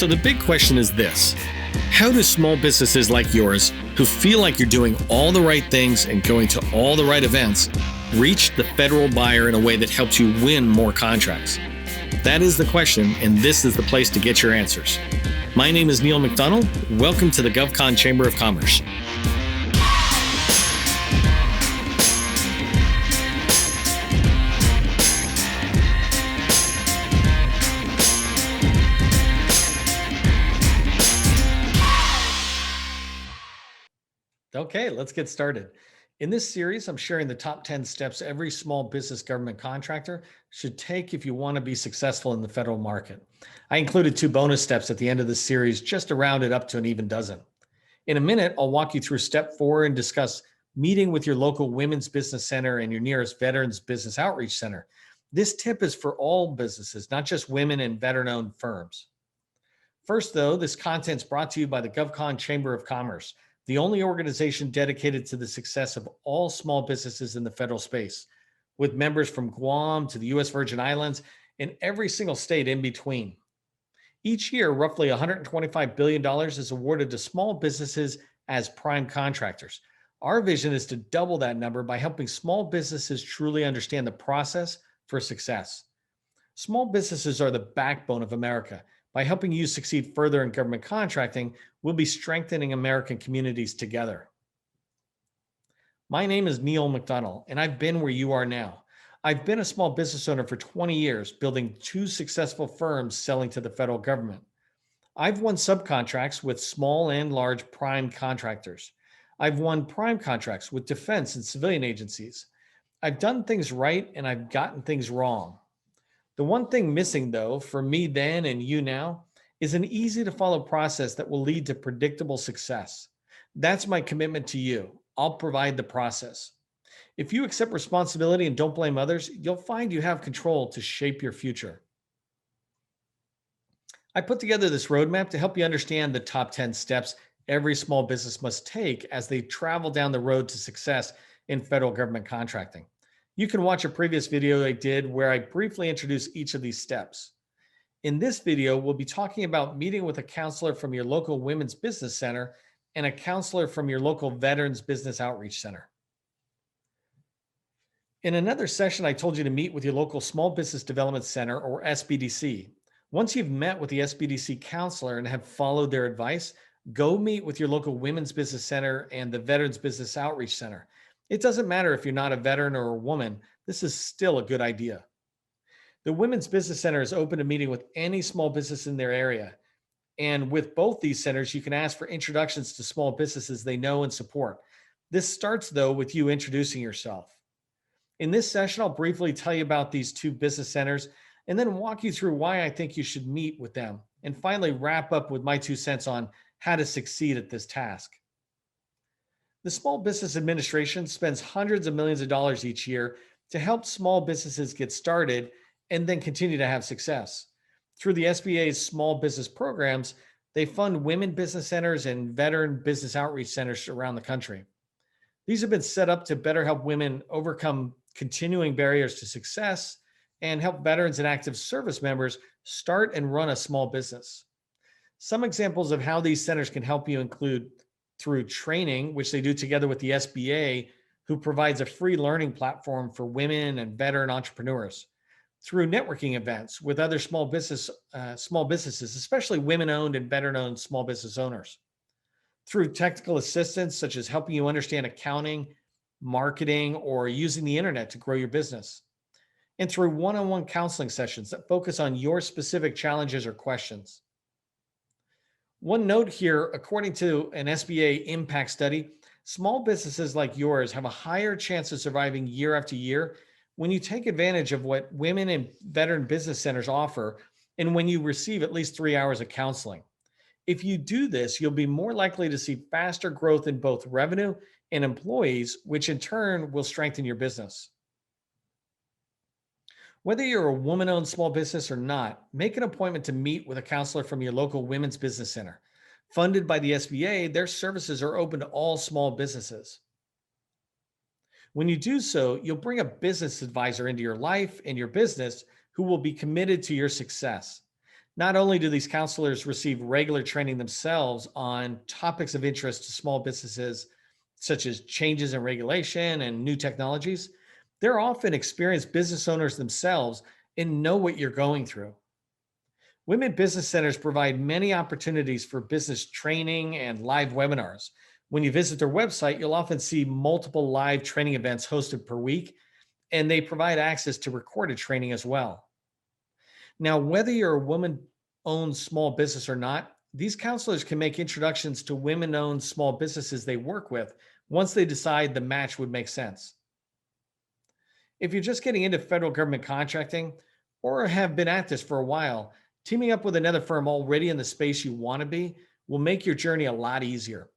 So the big question is this: how do small businesses like yours, who feel like you're doing all the right things and going to all the right events, reach the federal buyer in a way that helps you win more contracts? That is the question, and this is the place to get your answers. My name is Neil McDonnell. Welcome to the GovCon Chamber of Commerce. Okay, let's get started. In this series, I'm sharing the top 10 steps every small business government contractor should take if you want to be successful in the federal market. I included 2 bonus steps at the end of this series just to round it up to an even dozen. In a minute, I'll walk you through step 4 and discuss meeting with your local women's business center and your nearest veterans business outreach center. This tip is for all businesses, not just women and veteran-owned firms. First, though, this content's brought to you by the GovCon Chamber of Commerce, the only organization dedicated to the success of all small businesses in the federal space, with members from Guam to the U.S. Virgin Islands and every single state in between. Each year, roughly $125 billion is awarded to small businesses as prime contractors. Our vision is to double that number by helping small businesses truly understand the process for success. Small businesses are the backbone of America. By helping you succeed further in government contracting, we'll be strengthening American communities together. My name is Neil McDonnell, and I've been where you are now. I've been a small business owner for 20 years, building 2 successful firms selling to the federal government. I've won subcontracts with small and large prime contractors. I've won prime contracts with defense and civilian agencies. I've done things right, and I've gotten things wrong. The one thing missing, though, for me then and you now, is an easy to follow process that will lead to predictable success. That's my commitment to you. I'll provide the process. If you accept responsibility and don't blame others, you'll find you have control to shape your future. I put together this roadmap to help you understand the top 10 steps every small business must take as they travel down the road to success in federal government contracting. You can watch a previous video I did where I briefly introduce each of these steps. In this video, we'll be talking about meeting with a counselor from your local women's business center and a counselor from your local veterans business outreach center. In another session, I told you to meet with your local small business development center, or SBDC. Once you've met with the SBDC counselor and have followed their advice, go meet with your local women's business center and the veterans business outreach center. It doesn't matter if you're not a veteran or a woman, this is still a good idea. The Women's Business Center is open to meeting with any small business in their area. And with both these centers, you can ask for introductions to small businesses they know and support. This starts, though, with you introducing yourself. In this session, I'll briefly tell you about these 2 business centers and then walk you through why I think you should meet with them. And finally, wrap up with my 2 cents on how to succeed at this task. The Small Business Administration spends hundreds of millions of dollars each year to help small businesses get started and then continue to have success. Through the SBA's small business programs, they fund women business centers and veteran business outreach centers around the country. These have been set up to better help women overcome continuing barriers to success and help veterans and active service members start and run a small business. Some examples of how these centers can help you include through training, which they do together with the SBA, who provides a free learning platform for women and veteran entrepreneurs. Through networking events with other small businesses, especially women-owned and veteran-owned small business owners. Through technical assistance, such as helping you understand accounting, marketing, or using the internet to grow your business. And through one-on-one counseling sessions that focus on your specific challenges or questions. One note here, according to an SBA impact study, small businesses like yours have a higher chance of surviving year after year when you take advantage of what women and veteran business centers offer and when you receive at least 3 hours of counseling. If you do this, you'll be more likely to see faster growth in both revenue and employees, which in turn will strengthen your business. Whether you're a woman-owned small business or not, make an appointment to meet with a counselor from your local women's business center. Funded by the SBA, their services are open to all small businesses. When you do so, you'll bring a business advisor into your life and your business who will be committed to your success. Not only do these counselors receive regular training themselves on topics of interest to small businesses, such as changes in regulation and new technologies, they're often experienced business owners themselves and know what you're going through. Women business centers provide many opportunities for business training and live webinars. When you visit their website, you'll often see multiple live training events hosted per week, and they provide access to recorded training as well. Now, whether you're a woman owned small business or not, these counselors can make introductions to women owned small businesses they work with once they decide the match would make sense. If you're just getting into federal government contracting or have been at this for a while, teaming up with another firm already in the space you want to be will make your journey a lot easier.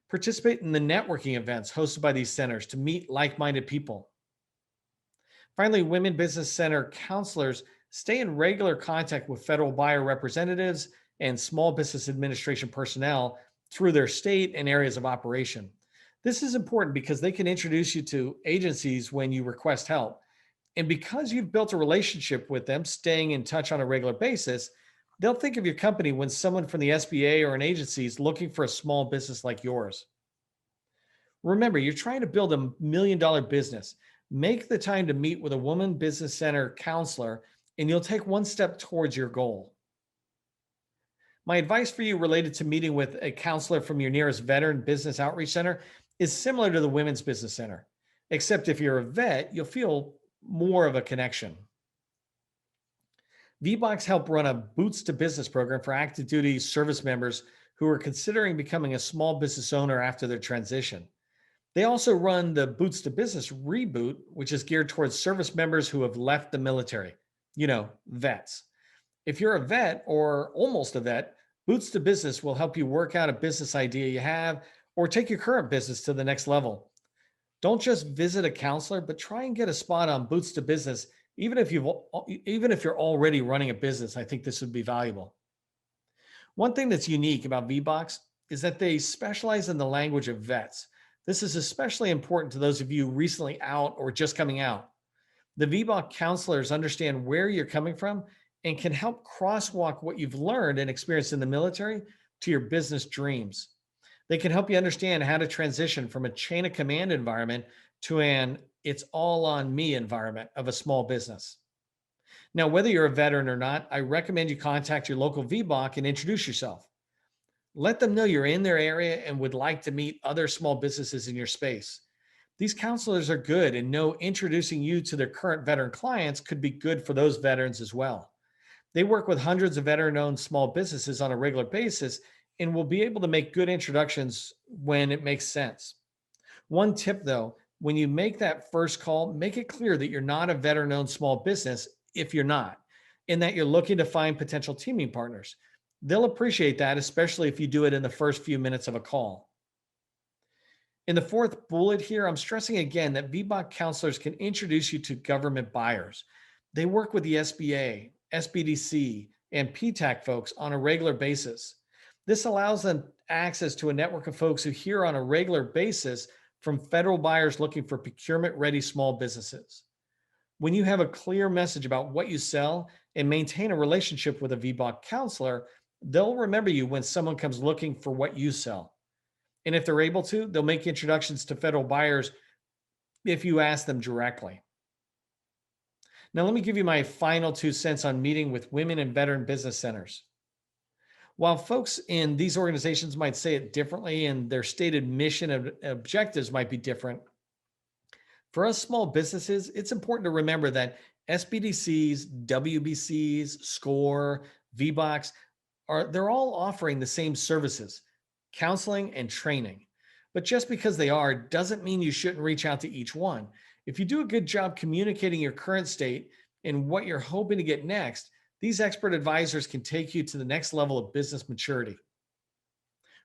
Participate in the networking events hosted by these centers to meet like minded people. Finally, Women Business Center counselors stay in regular contact with federal buyer representatives and small business administration personnel through their state and areas of operation. This is important because they can introduce you to agencies when you request help. And because you've built a relationship with them, staying in touch on a regular basis, they'll think of your company when someone from the SBA or an agency is looking for a small business like yours. Remember, you're trying to build $1 million business. Make the time to meet with a Woman Business Center counselor, and you'll take one step towards your goal. My advice for you related to meeting with a counselor from your nearest veteran business outreach center is similar to the Women's Business Center, except if you're a vet, you'll feel more of a connection. VBOCs help run a Boots to Business program for active duty service members who are considering becoming a small business owner after their transition. They also run the Boots to Business Reboot, which is geared towards service members who have left the military, vets. If you're a vet or almost a vet, Boots to Business will help you work out a business idea you have or take your current business to the next level. Don't just visit a counselor, but try and get a spot on Boots to Business, even if you're already running a business. I think this would be valuable. One thing that's unique about VBOX is that they specialize in the language of vets. This is especially important to those of you recently out or just coming out. The VBOC counselors understand where you're coming from and can help crosswalk what you've learned and experienced in the military to your business dreams. They can help you understand how to transition from a chain of command environment to an it's all on me environment of a small business. Now, whether you're a veteran or not, I recommend you contact your local VBOC and introduce yourself. Let them know you're in their area and would like to meet other small businesses in your space. These counselors are good and know introducing you to their current veteran clients could be good for those veterans as well. They work with hundreds of veteran-owned small businesses on a regular basis and will be able to make good introductions when it makes sense. One tip though, when you make that first call, make it clear that you're not a veteran-owned small business if you're not, and that you're looking to find potential teaming partners. They'll appreciate that, especially if you do it in the first few minutes of a call. In the fourth bullet here, I'm stressing again that VBOC counselors can introduce you to government buyers. They work with the SBA, SBDC, and PTAC folks on a regular basis. This allows them access to a network of folks who hear on a regular basis from federal buyers looking for procurement-ready small businesses. When you have a clear message about what you sell and maintain a relationship with a VBOC counselor, they'll remember you when someone comes looking for what you sell. And if they're able to, they'll make introductions to federal buyers if you ask them directly. Now, let me give you my final 2 cents on meeting with women and veteran business centers. While folks in these organizations might say it differently and their stated mission and objectives might be different, for us small businesses, it's important to remember that SBDCs, WBCs, SCORE, VBOCs, they're all offering the same services, counseling and training. But just because they are doesn't mean you shouldn't reach out to each one. If you do a good job communicating your current state and what you're hoping to get next, these expert advisors can take you to the next level of business maturity.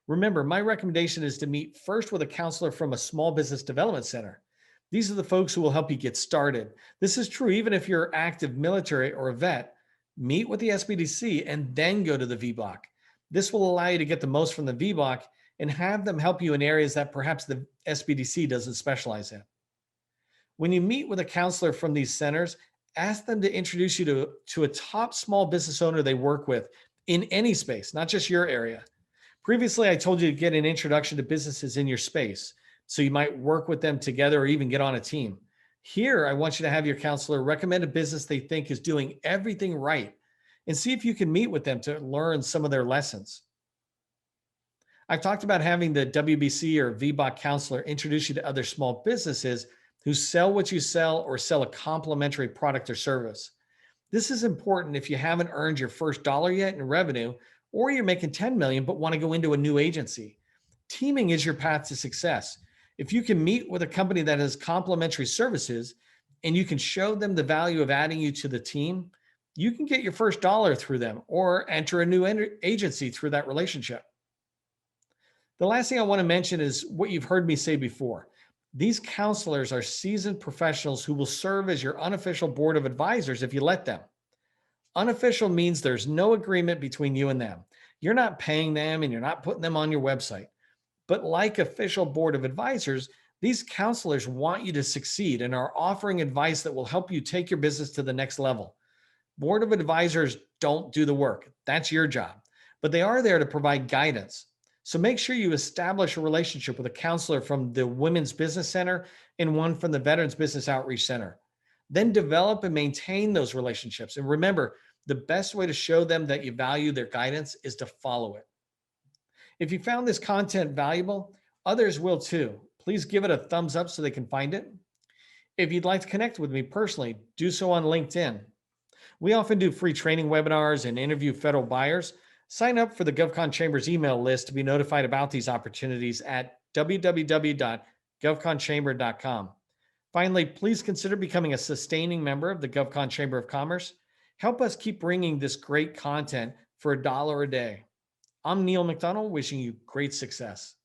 Remember, my recommendation is to meet first with a counselor from a small business development center. These are the folks who will help you get started. This is true even if you're active military or a vet. Meet with the SBDC and then go to the VBOC. This will allow you to get the most from the VBOC and have them help you in areas that perhaps the SBDC doesn't specialize in. When you meet with a counselor from these centers, Ask them to introduce you to a top small business owner they work with in any space, not just your area. Previously, I told you to get an introduction to businesses in your space, so you might work with them together or even get on a team. Here, I want you to have your counselor recommend a business they think is doing everything right and see if you can meet with them to learn some of their lessons. I've talked about having the WBC or VBOC counselor introduce you to other small businesses who sell what you sell or sell a complementary product or service. This is important if you haven't earned your first dollar yet in revenue, or you're making 10 million but want to go into a new agency. Teaming is your path to success. If you can meet with a company that has complementary services and you can show them the value of adding you to the team, you can get your first dollar through them or enter a new agency through that relationship. The last thing I want to mention is what you've heard me say before. These counselors are seasoned professionals who will serve as your unofficial board of advisors if you let them. Unofficial means there's no agreement between you and them. You're not paying them and you're not putting them on your website. But like official board of advisors, these counselors want you to succeed and are offering advice that will help you take your business to the next level. Board of advisors don't do the work. That's your job. But they are there to provide guidance. So make sure you establish a relationship with a counselor from the Women's Business Center and one from the Veterans Business Outreach Center. Then develop and maintain those relationships. And remember, the best way to show them that you value their guidance is to follow it. If you found this content valuable, others will too. Please give it a thumbs up so they can find it. If you'd like to connect with me personally, do so on LinkedIn. We often do free training webinars and interview federal buyers. Sign up for the GovCon Chamber's email list to be notified about these opportunities at www.govconchamber.com. Finally, please consider becoming a sustaining member of the GovCon Chamber of Commerce. Help us keep bringing this great content for $1 a day. I'm Neil McDonnell, wishing you great success.